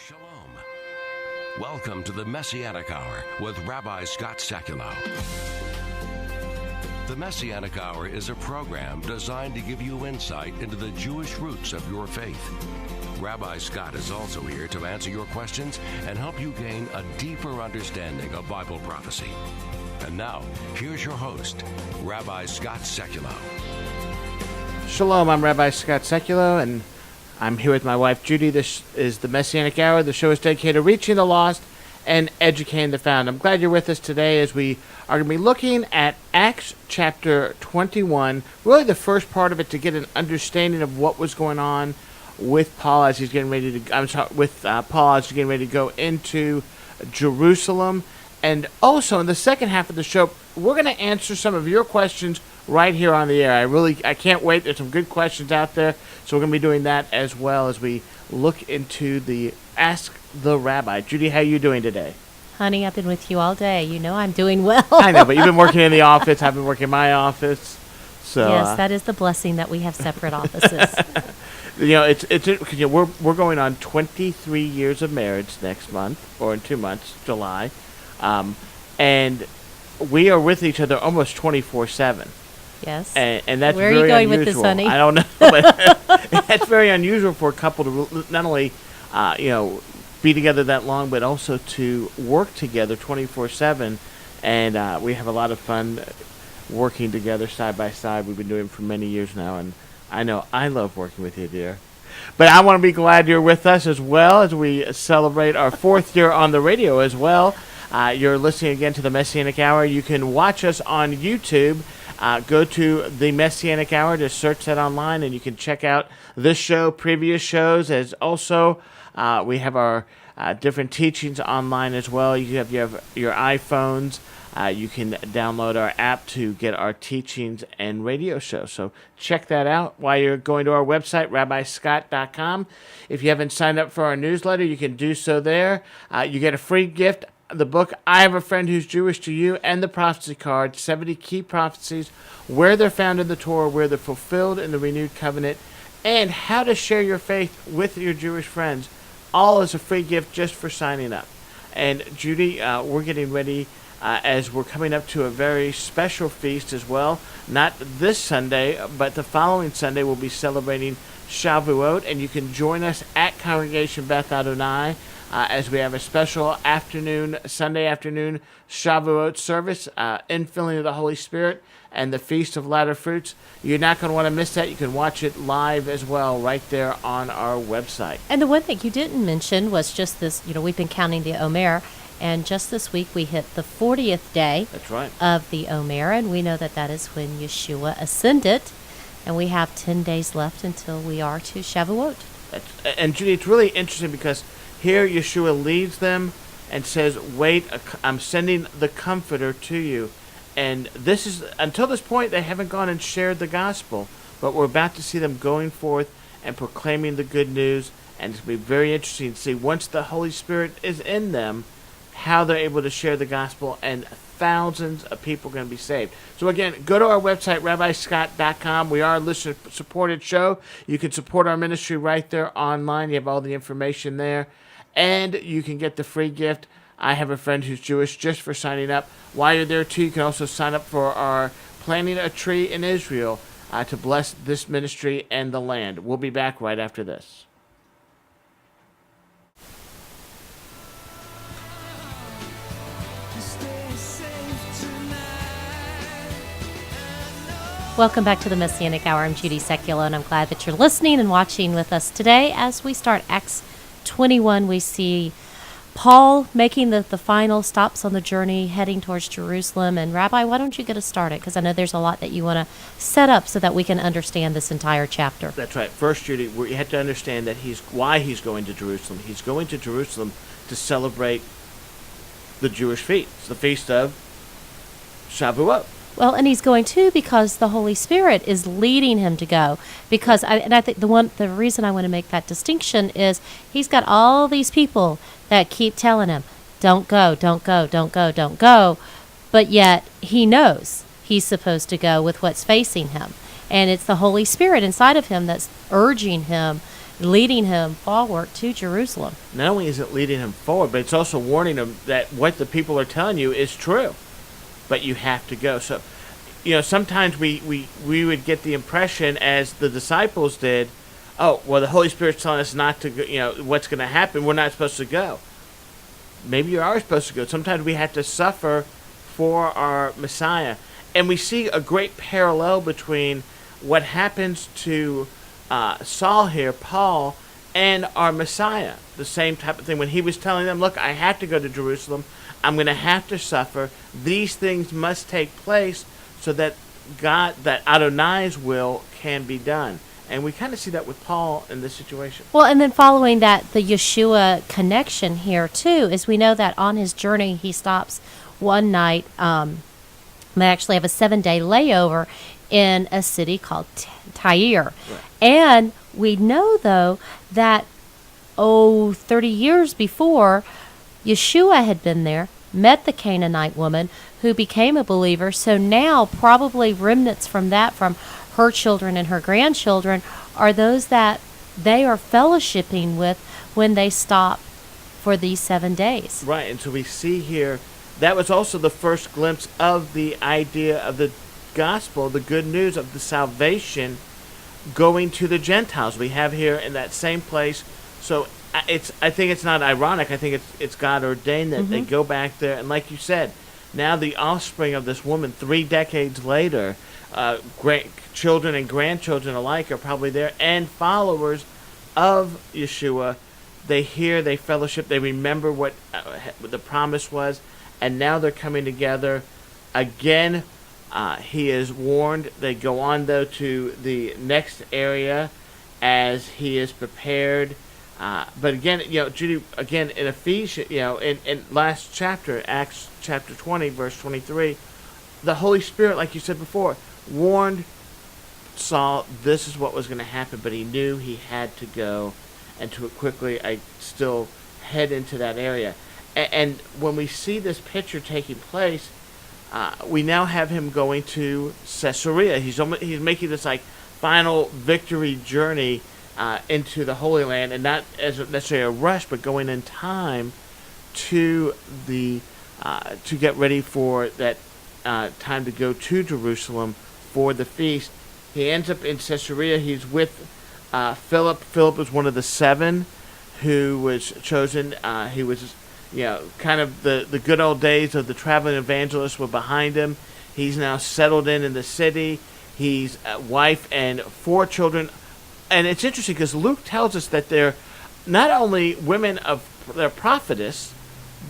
Shalom. Welcome to the Messianic Hour with Rabbi Scott Sekulow. The Messianic Hour is a program designed to give you insight into the Jewish roots of your faith. Rabbi Scott is also here to answer your questions and help you gain a deeper understanding of Bible prophecy. And now, here's your host, Rabbi Scott Sekulow. Shalom, I'm Rabbi Scott Sekulow, and I'm here with my wife, Judy. This is the Messianic Hour. The show is dedicated to reaching the lost and educating the found. I'm glad you're with us today as we are going to be looking at Acts chapter 21, really the first part of it to get an understanding of what was going on with Paul as he's getting ready to, Paul as he's getting ready to go into Jerusalem. And also in the second half of the show, we're going to answer some of your questions right here on the air. I can't wait. There's some good questions out there. So we're going to be doing that as well as we look into the Ask the Rabbi. Judy, how are you doing today? Honey, I've been with you all day. You know I'm doing well. I know, but you've been working in the office. I've been working in my office. So yes, that is the blessing that we have separate offices. We're going on 23 years of marriage next month, or in 2 months, July. And we are with each other almost 24/7. Yes. And that's Where are very you going unusual. with this, honey? I don't know, but that's very unusual for a couple to not only, be together that long, but also to work together 24/7. And we have a lot of fun working together side by side. We've been doing it for many years now, and I know I love working with you, dear. But I want to be glad you're with us as well as we celebrate our 4th year on the radio as well. You're listening again to the Messianic Hour. You can watch us on YouTube. Go to the Messianic Hour to search that online, and you can check out this show, previous shows, as also we have our different teachings online as well. You have your iPhones. You can download our app to get our teachings and radio shows. So check that out while you're going to our website, rabbiscott.com. If you haven't signed up for our newsletter, you can do so there. You get a free gift. The book, I Have a Friend Who's Jewish to You, and the prophecy card, 70 key prophecies, where they're found in the Torah, where they're fulfilled in the renewed covenant, and how to share your faith with your Jewish friends, all as a free gift just for signing up. And Judy, we're getting ready as we're coming up to a very special feast as well. Not this Sunday, but the following Sunday we'll be celebrating Shavuot, and you can join us at Congregation Beth Adonai as we have a special Sunday afternoon Shavuot service, infilling of the Holy Spirit, and the Feast of Latter Fruits. You're not going to want to miss that. You can watch it live as well right there on our website. And the one thing you didn't mention was just this, we've been counting the Omer, and just this week we hit the 40th day That's right. of the Omer, and we know that is when Yeshua ascended, and we have 10 days left until we are to Shavuot. And Judy, it's really interesting because here Yeshua leads them and says, wait, I'm sending the Comforter to you. And this is, until this point, they haven't gone and shared the gospel. But we're about to see them going forth and proclaiming the good news. And it's going to be very interesting to see, once the Holy Spirit is in them, how they're able to share the gospel, and thousands of people are going to be saved. So again, go to our website, rabbiscott.com. We are a listener-supported show. You can support our ministry right there online. You have all the information there. And you can get the free gift, I Have a Friend Who's Jewish, just for signing up. While you're there, too, you can also sign up for our Planting a Tree in Israel to bless this ministry and the land. We'll be back right after this. Welcome back to the Messianic Hour. I'm Judy Sekulow, and I'm glad that you're listening and watching with us today. As we start Acts 21, we see Paul making the final stops on the journey, heading towards Jerusalem. And Rabbi, why don't you get us started? Because I know there's a lot that you want to set up so that we can understand this entire chapter. That's right. First, Judy, you have to understand that why he's going to Jerusalem. He's going to Jerusalem to celebrate the Jewish feast, the feast of Shavuot. Well, and he's going too because the Holy Spirit is leading him to go. Because I think the reason I want to make that distinction is he's got all these people that keep telling him, don't go, don't go, don't go, don't go. But yet he knows he's supposed to go with what's facing him. And it's the Holy Spirit inside of him that's urging him leading him forward to Jerusalem. Not only is it leading him forward, but it's also warning him that what the people are telling you is true, but you have to go. So, sometimes we would get the impression, as the disciples did, oh, well, the Holy Spirit's telling us not to go, what's going to happen, we're not supposed to go. Maybe you are supposed to go. Sometimes we have to suffer for our Messiah. And we see a great parallel between what happens to Saul here, Paul, and our Messiah. The same type of thing. When he was telling them, look, I have to go to Jerusalem. I'm going to have to suffer. These things must take place so that Adonai's will can be done. And we kind of see that with Paul in this situation. Well, and then following that, the Yeshua connection here, too, is we know that on his journey, he stops one night. They actually have a 7-day layover in a city called Tyre. Right. And we know, though, that, 30 years before, Yeshua had been there, met the Canaanite woman who became a believer. So now probably remnants from that, from her children and her grandchildren, are those that they are fellowshipping with when they stop for these 7 days. Right, and so we see here, that was also the first glimpse of the idea of the gospel, the good news of the salvation going to the Gentiles. We have here in that same place. So I think it's not ironic. I think it's God ordained that they go back there. And like you said, now the offspring of this woman, 3 decades later, children and grandchildren alike are probably there, and followers of Yeshua. They hear, they fellowship, they remember what the promise was, and now they're coming together again. He is warned. They go on, though, to the next area as he is prepared. But again, Judy, again, in Ephesians, in last chapter, Acts chapter 20, verse 23, the Holy Spirit, like you said before, warned Saul this is what was going to happen, but he knew he had to go, and to quickly, I still head into that area. And when we see this picture taking place, we now have him going to Caesarea. He's making this final victory journey into the Holy Land, and not as necessarily a rush, but going in time to to get ready for that time to go to Jerusalem for the feast. He ends up in Caesarea. He's with Philip. Philip was one of the 7 who was chosen. He was, kind of the good old days of the traveling evangelist were behind him. He's now settled in the city. He's a wife and 4 children. And it's interesting because Luke tells us that they're not only women they're prophetess,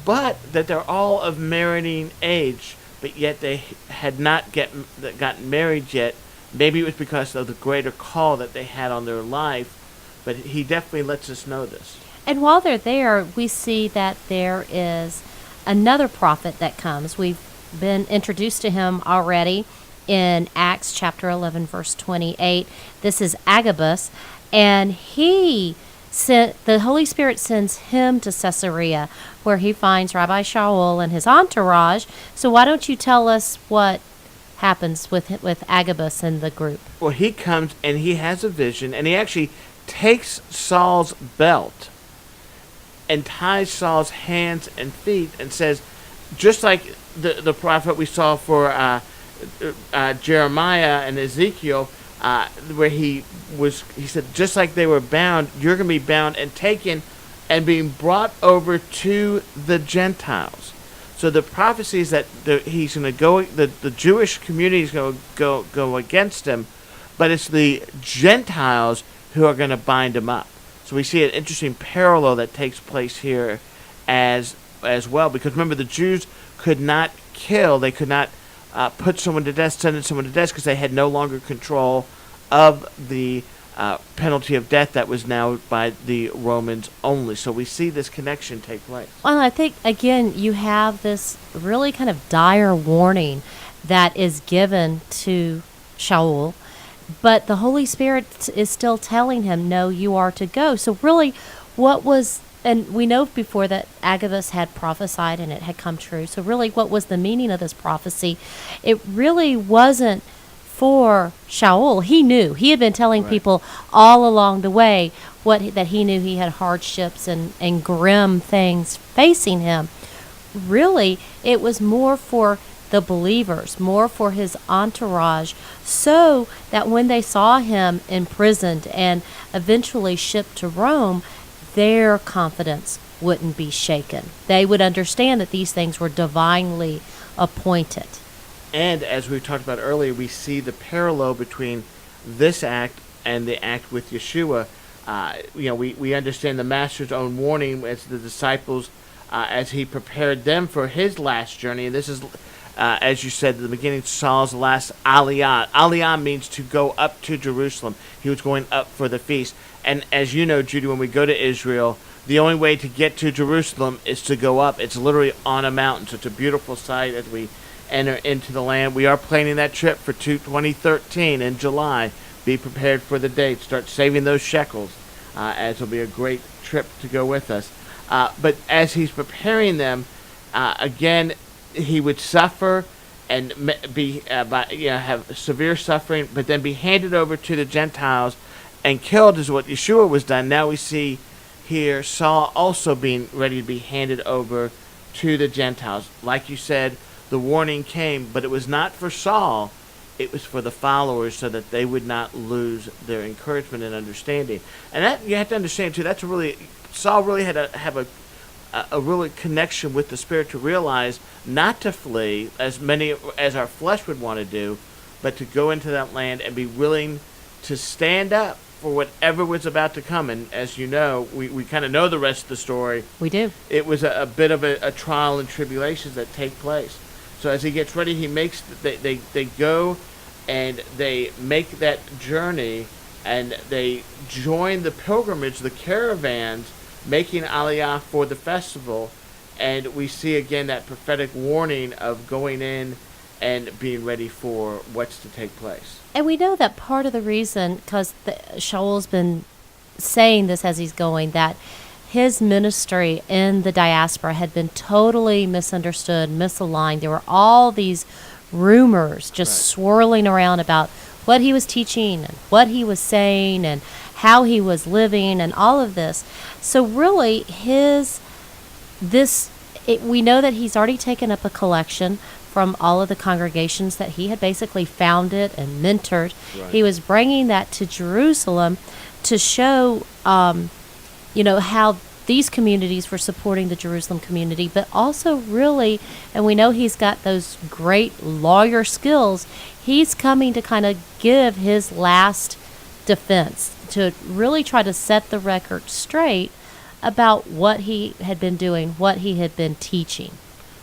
but that they're all of marrying age, but yet they had not gotten married yet. Maybe it was because of the greater call that they had on their life, but he definitely lets us know this. And while they're there, we see that there is another prophet that comes. We've been introduced to him already in Acts chapter 11, verse 28. This is Agabus, and the Holy Spirit sends him to Caesarea, where he finds Rabbi Shaul and his entourage. So why don't you tell us what happens with Agabus and the group? Well, he comes and he has a vision, and he actually takes Saul's belt and ties Saul's hands and feet and says, just like the prophet we saw for Jeremiah and Ezekiel, where he said, just like they were bound, you're going to be bound and taken and being brought over to the Gentiles. So the prophecy is that he's going to go, the Jewish community is going to go against him, but it's the Gentiles who are going to bind him up. So we see an interesting parallel that takes place here as well, because remember, the Jews could not kill, they could not put someone to death, sentence someone to death, because they had no longer control of the penalty of death that was now by the Romans only. So we see this connection take place. Well, I think, again, you have this really kind of dire warning that is given to Shaul, but the Holy Spirit is still telling him, no, you are to go. So really, and we know before that Agabus had prophesied and it had come true. So really, what was the meaning of this prophecy? It really wasn't for Shaul, he knew. He had been telling people all along the way that he knew he had hardships and grim things facing him. Really, it was more for the believers, more for his entourage, so that when they saw him imprisoned and eventually shipped to Rome, their confidence wouldn't be shaken. They would understand that these things were divinely appointed. And as we talked about earlier, we see the parallel between this act and the act with Yeshua. We understand the Master's own warning as the disciples, as he prepared them for his last journey. And this is, as you said at the beginning, Saul's last aliyah. Aliyah means to go up to Jerusalem. He was going up for the feast. And as you know, Judy, when we go to Israel, the only way to get to Jerusalem is to go up. It's literally on a mountain. So it's a beautiful sight as we enter into the land. We are planning that trip for 2013 in July. Be prepared for the date. Start saving those shekels, as it'll be a great trip to go with us. But as he's preparing them, again, he would suffer and have severe suffering, but then be handed over to the Gentiles and killed, is what Yeshua was done. Now we see here Saul also being ready to be handed over to the Gentiles. Like you said, the warning came, but it was not for Saul. It was for the followers, so that they would not lose their encouragement and understanding. And that, you have to understand too, Saul really had to have a really connection with the Spirit to realize not to flee as many as our flesh would want to do, but to go into that land and be willing to stand up for whatever was about to come. And as you know, we kind of know the rest of the story. We do. It was a bit of a trial and tribulations that take place. So as he gets ready, they go and they make that journey, and they join the pilgrimage, the caravans, making Aliyah for the festival. And we see again that prophetic warning of going in and being ready for what's to take place. And we know that part of the reason, because Shaul's been saying this as he's going, that his ministry in the diaspora had been totally misunderstood, misaligned. There were all these rumors just swirling around about what he was teaching and what he was saying and how he was living and all of this. So really, we know that he's already taken up a collection from all of the congregations that he had basically founded and mentored. Right. He was bringing that to Jerusalem to show, how these communities were supporting the Jerusalem community, but also really, and we know he's got those great lawyer skills, he's coming to kind of give his last defense, to really try to set the record straight about what he had been doing, what he had been teaching.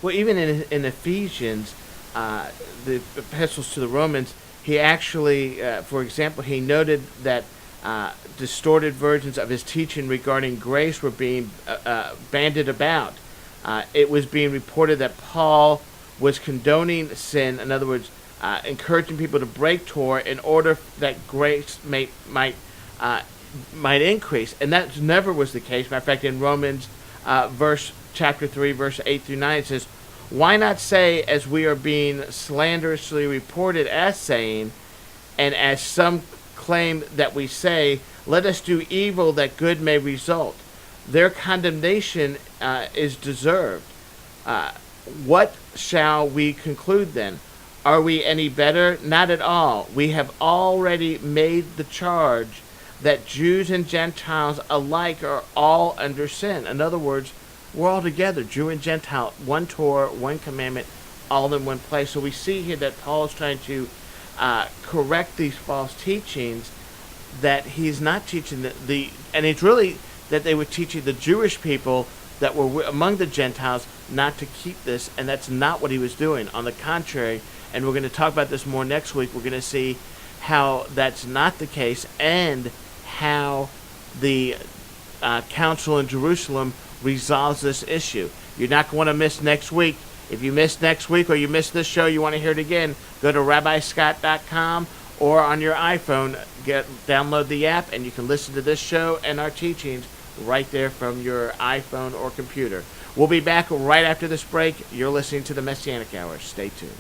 Well, even in Ephesians, the epistles to the Romans, he actually, for example, he noted that distorted versions of his teaching regarding grace were being bandied about. It was being reported that Paul was condoning sin, in other words, encouraging people to break Torah in order that grace might increase. And that never was the case. Matter of fact, in Romans chapter 3, verse 8 through 9, it says, "Why not say, as we are being slanderously reported as saying, and as some claim that we say, let us do evil that good may result. Their condemnation is deserved. What shall we conclude then? Are we any better? Not at all. We have already made the charge that Jews and Gentiles alike are all under sin." In other words, we're all together, Jew and Gentile, one Torah, one commandment, all in one place. So we see here that Paul is trying to correct these false teachings, that he's not teaching and it's really that they were teaching the Jewish people that were among the Gentiles not to keep this, and that's not what he was doing. On the contrary, and we're going to talk about this more next week, we're going to see how that's not the case, and how the council in Jerusalem resolves this issue. You're not going to miss next week. If you missed next week or you missed this show, you want to hear it again, go to rabbiscott.com, or on your iPhone, download the app, and you can listen to this show and our teachings right there from your iPhone or computer. We'll be back right after this break. You're listening to the Messianic Hour. Stay tuned.